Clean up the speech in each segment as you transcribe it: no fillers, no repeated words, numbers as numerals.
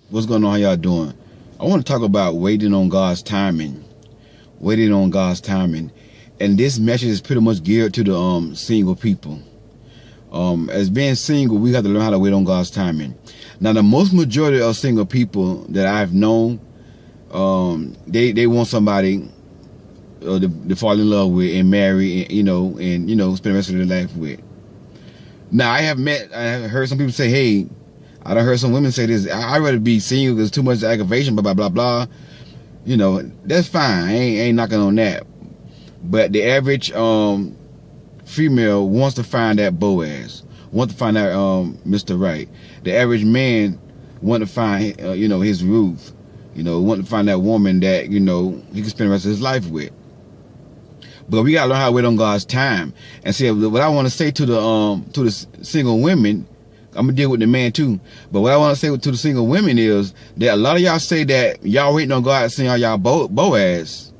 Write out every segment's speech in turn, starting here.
What's going on? How y'all doing? I want to talk about waiting on God's timing. Waiting on God's timing. And this message is pretty much geared to the single people. As being single, we have to learn how to wait on God's timing. Now, the most majority of single people that I've known, they want somebody to fall in love with and marry, and spend the rest of their life with. Now, I have heard some people say, hey, I done heard some women say this, I'd rather be single because too much aggravation, blah, blah, blah, blah. That's fine. I ain't knocking on that. But the average female wants to find that Boaz, wants to find that Mr. Right. The average man wants to find, his Ruth, want to find that woman that, he can spend the rest of his life with. But we gotta learn how to wait on God's time. And see, what I want to say to the single women, I'm gonna deal with the man too. But what I want to say to the single women is that a lot of y'all say that y'all waiting on God to send y'all Boaz,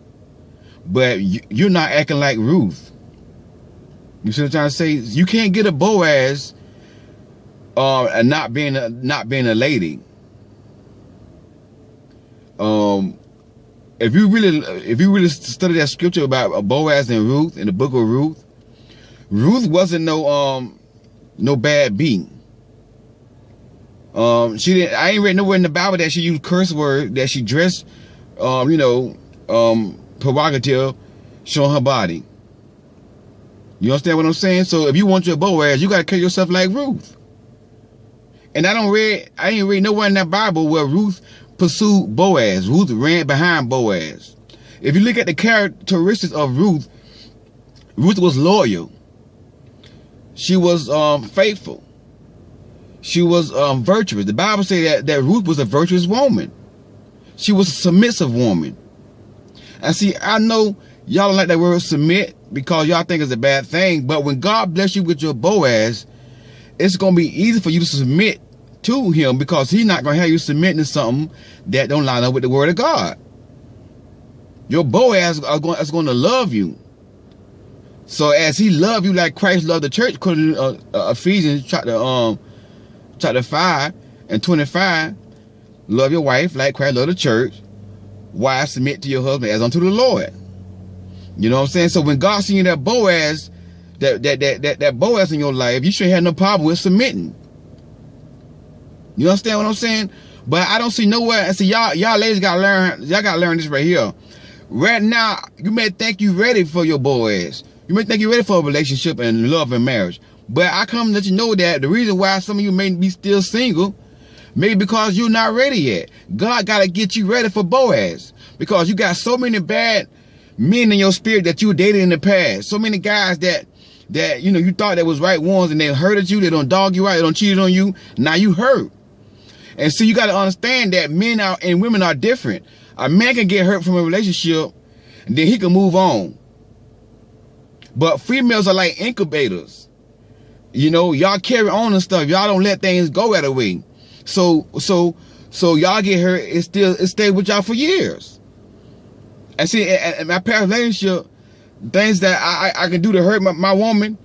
but you're not acting like Ruth. You see what I'm trying to say? You can't get a Boaz, and not being a lady. If you really study that scripture about Boaz and Ruth in the book of Ruth, Ruth wasn't no bad being. She didn't. I ain't read nowhere in the Bible that she used curse word, that she dressed, provocative, showing her body. You understand what I'm saying? So if you want your Boaz, you gotta carry yourself like Ruth. And I ain't read nowhere in that Bible where Ruth pursued Boaz. Ruth ran behind Boaz. If you look at the characteristics of Ruth, Ruth was loyal. She was faithful. She was virtuous. The Bible says that Ruth was a virtuous woman. She was a submissive woman. And see, I know y'all don't like that word submit because y'all think it's a bad thing. But when God bless you with your Boaz, it's going to be easy for you to submit to him because he's not going to have you submitting to something that don't line up with the word of God. Your Boaz is going to love you. So as he loved you like Christ loved the church, according to Ephesians chapter 5 and 25, love your wife like Christ loved the church. Wives, submit to your husband as unto the Lord. You know what I'm saying? So when God seen that Boaz, that Boaz in your life, you shouldn't have no problem with submitting. You understand what I'm saying? But I don't see nowhere. And see, y'all ladies gotta learn. Y'all gotta learn this right here. Right now, you may think you ready for your Boaz. You may think you're ready for a relationship and love and marriage. But I come to let you know that the reason why some of you may be still single, maybe because you're not ready yet. God got to get you ready for Boaz. Because you got so many bad men in your spirit that you dated in the past. So many guys that you thought that was right ones and they hurted you. They don't dog you out. They don't cheat on you. Now you hurt. And so you got to understand that men and women are different. A man can get hurt from a relationship and then he can move on. But females are like incubators. Y'all carry on and stuff. Y'all don't let things go right away. So y'all get hurt. It stayed with y'all for years. And see, in my past relationship, things that I can do to hurt my woman,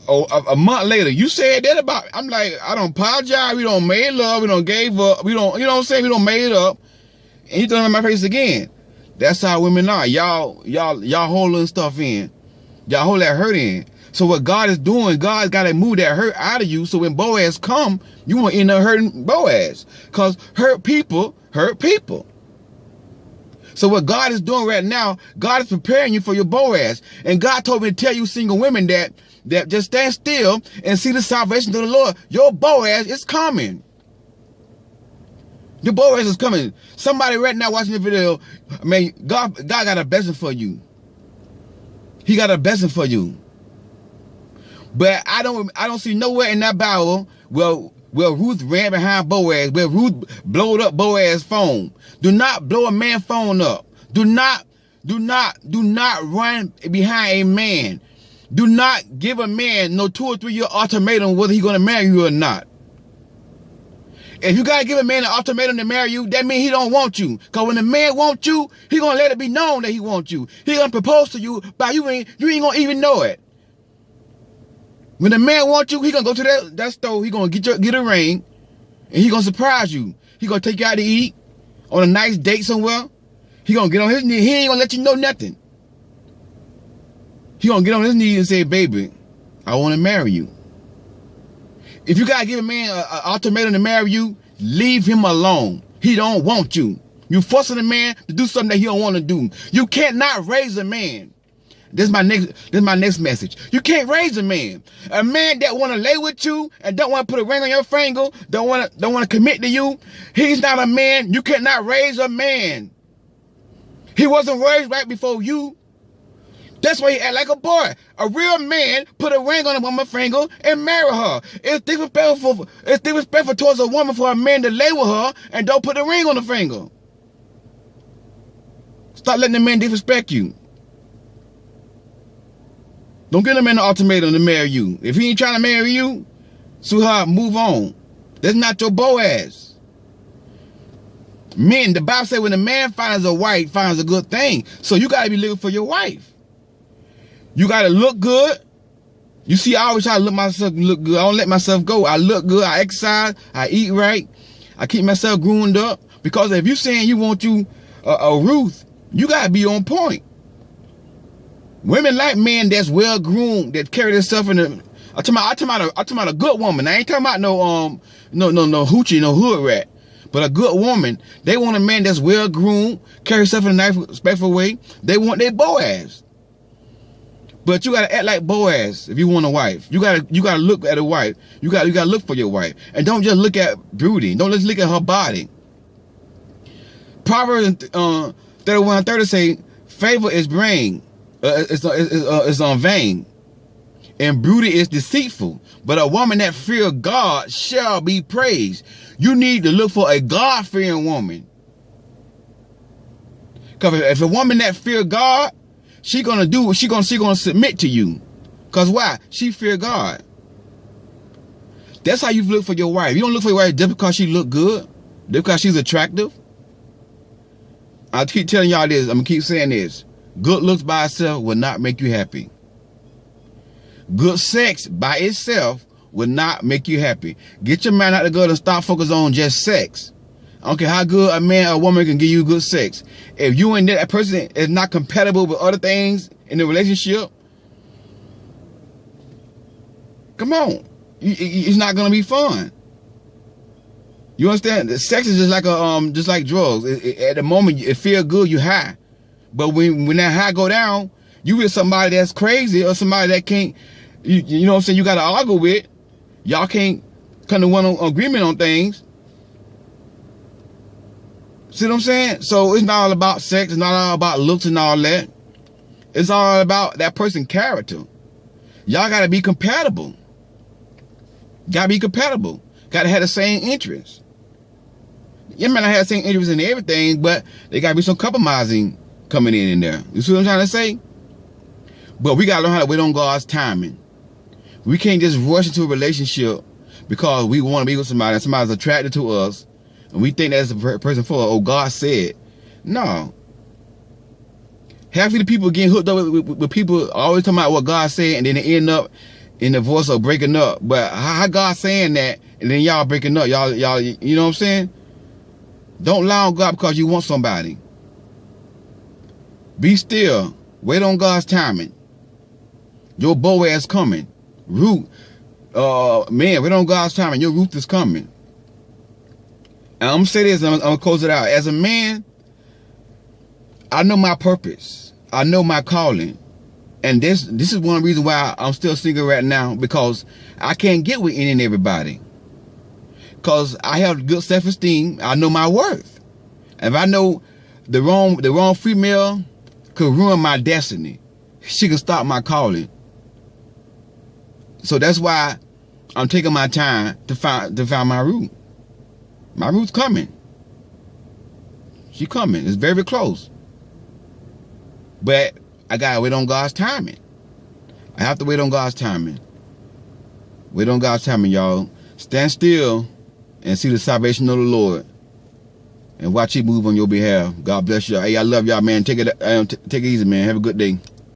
a month later, you said that about, I'm like, I don't apologize. We don't made love. We don't gave up. We don't, you know what I'm saying? We don't made up. And he threw it in my face again. That's how women are. Y'all holding stuff in. Y'all hold that hurt in. So what God is doing, God's got to move that hurt out of you. So when Boaz come, you won't end up hurting Boaz. Because hurt people hurt people. So what God is doing right now, God is preparing you for your Boaz. And God told me to tell you single women that just stand still and see the salvation of the Lord. Your Boaz is coming. Your Boaz is coming. Somebody right now watching the video, God got a blessing for you. He got a blessing for you. But I don't see nowhere in that Bible where Ruth ran behind Boaz, where Ruth blowed up Boaz's phone. Do not blow a man's phone up. Do not run behind a man. Do not give a man no 2 or 3 year ultimatum whether he's gonna marry you or not. If you gotta give a man an ultimatum to marry you, that means he don't want you. Cause when the man wants you, he gonna let it be known that he wants you. He gonna propose to you, but you ain't gonna even know it. When the man wants you, he gonna go to that store, he gonna get a ring, and he gonna surprise you. He gonna take you out to eat on a nice date somewhere. He gonna get on his knee. He ain't gonna let you know nothing. He gonna get on his knee and say, baby, I want to marry you. If you gotta give a man an ultimatum to marry you, leave him alone. He don't want you. You forcing a man to do something that he don't want to do. You can't not raise a man. This is my next message. You can't raise a man. A man that want to lay with you and don't want to put a ring on your finger, don't want to commit to you. He's not a man. You cannot raise a man. He wasn't raised right before you. That's why he act like a boy. A real man put a ring on a woman's finger and marry her. It's disrespectful towards a woman for a man to lay with her and don't put a ring on the finger. Stop letting the man disrespect you. Don't give a man an ultimatum to marry you. If he ain't trying to marry you, sweetheart, move on. That's not your Boaz. Men, the Bible says when a man finds a wife, finds a good thing. So you got to be looking for your wife. You got to look good. You see, I always try to look good. I don't let myself go. I look good. I exercise. I eat right. I keep myself groomed up. Because if you saying you want you a Ruth, you got to be on point. Women like men that's well groomed, that carry themselves in the. I'm talking about a good woman. I ain't talking about no hoochie, no hood rat. But a good woman, they want a man that's well groomed, carry himself in a nice, respectful way. They want their Boaz. But you gotta act like Boaz if you want a wife. You gotta look at a wife. You gotta look for your wife, and don't just look at beauty. Don't just look at her body. Proverbs 31:30 say, "Favor is vain, it's vain, and beauty is deceitful. But a woman that fears God shall be praised." You need to look for a God-fearing woman. Because if a woman that fears God, she gonna submit to you. Because why? She fear God. That's how you look for your wife. You don't look for your wife just because she look good, just because she's attractive. I keep telling y'all this. I'm gonna keep saying this. Good looks by itself will not make you happy. Good sex by itself will not make you happy. Get your man out the good and stop focusing on just sex. I don't care how good a man or woman can give you good sex. If you and that person is not compatible with other things in the relationship, come on, it's not gonna be fun. You understand? Sex is just like drugs. At the moment, it feel good, you high, but when that high go down, you with somebody that's crazy or somebody that can't, you know what I'm saying? You got to argue with. Y'all can't come to one agreement on things. See what I'm saying? So it's not all about sex. It's not all about looks and all that. It's all about that person's character. Y'all got to be compatible. Got to be compatible. Got to have the same interests. You might not have the same interests in everything, but there got to be some compromising coming in there. You see what I'm trying to say? But we got to learn how to wait on God's timing. We can't just rush into a relationship because we want to be with somebody and somebody's attracted to us and we think that's the person for, oh, God said. No. Half of the people getting hooked up with people always talking about what God said and then they end up in divorce or breaking up. But how God saying that and then y'all breaking up? Y'all, you know what I'm saying? Don't lie on God because you want somebody. Be still. Wait on God's timing. Your Boaz coming. Ruth, man, wait on God's timing. Your Ruth is coming. And I'm gonna say this, and I'm gonna close it out. As a man, I know my purpose. I know my calling. And this is one reason why I'm still single right now, because I can't get with any and everybody. Because I have good self-esteem. I know my worth. If I know the wrong female could ruin my destiny, she could stop my calling. So that's why I'm taking my time to find my Ruth. My Ruth's coming. She coming. It's very close. But I gotta wait on God's timing. I have to wait on God's timing. Wait on God's timing, y'all. Stand still and see the salvation of the Lord. And watch Him move on your behalf. God bless y'all. Hey, I love y'all, man. Take it easy, man. Have a good day.